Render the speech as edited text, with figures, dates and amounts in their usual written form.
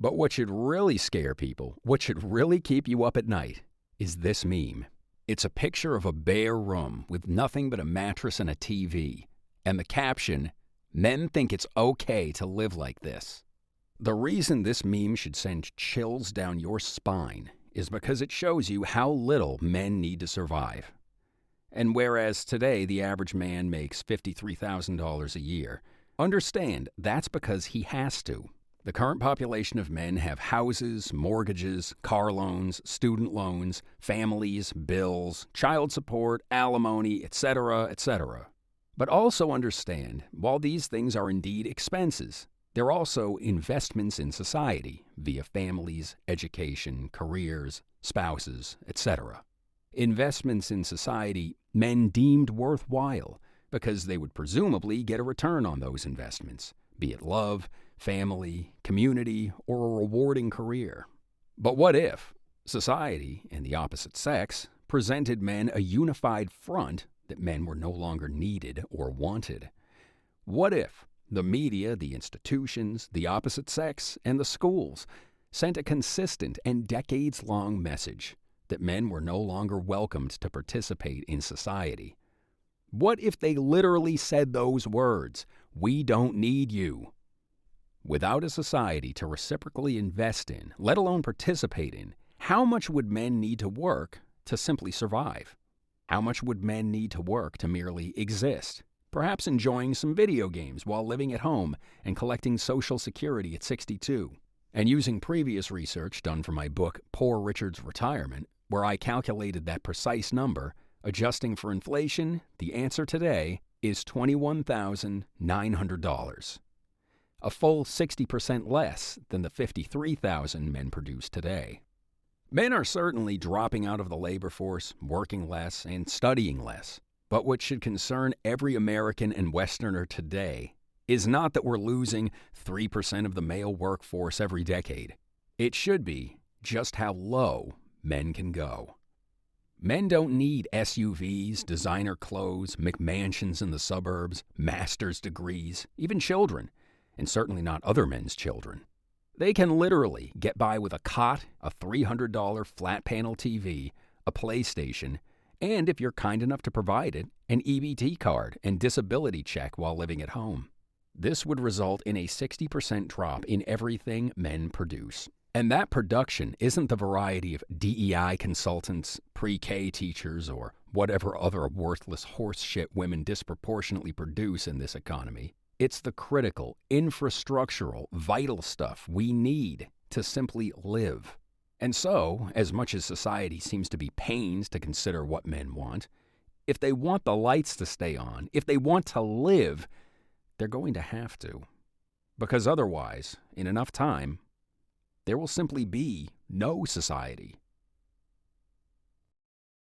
But what should really scare people, what should really keep you up at night, is this meme. It's a picture of a bare room with nothing but a mattress and a TV. And the caption, "Men think it's okay to live like this." The reason this meme should send chills down your spine is because it shows you how little men need to survive. And whereas today the average man makes $53,000 a year, understand that's because he has to. The current population of men have houses, mortgages, car loans, student loans, families, bills, child support, alimony, etc., etc. But also understand, while these things are indeed expenses, they're also investments in society via families, education, careers, spouses, etc. Investments in society men deemed worthwhile because they would presumably get a return on those investments, be it love, family, community, or a rewarding career. But what if society and the opposite sex presented men a unified front that men were no longer needed or wanted? What if the media, the institutions, the opposite sex, and the schools sent a consistent and decades-long message that men were no longer welcomed to participate in society? What if they literally said those words, "We don't need you"? Without a society to reciprocally invest in, let alone participate in, how much would men need to work to simply survive? How much would men need to work to merely exist? Perhaps enjoying some video games while living at home and collecting Social Security at 62. And using previous research done for my book, Poor Richard's Retirement, where I calculated that precise number, adjusting for inflation, the answer today is $21,900. A full 60% less than the 53,000 men produce today. Men are certainly dropping out of the labor force, working less, and studying less. But what should concern every American and Westerner today is not that we're losing 3% of the male workforce every decade. It should be just how low men can go. Men don't need SUVs, designer clothes, McMansions in the suburbs, master's degrees, even children, and certainly not other men's children. They can literally get by with a cot, a $300 flat panel TV, a PlayStation, and if you're kind enough to provide it, an EBT card and disability check while living at home. This would result in a 60% drop in everything men produce. And that production isn't the variety of DEI consultants, pre-K teachers, or whatever other worthless horse shit women disproportionately produce in this economy. It's the critical, infrastructural, vital stuff we need to simply live. And so, as much as society seems to be pained to consider what men want, if they want the lights to stay on, if they want to live, they're going to have to. Because otherwise, in enough time, there will simply be no society.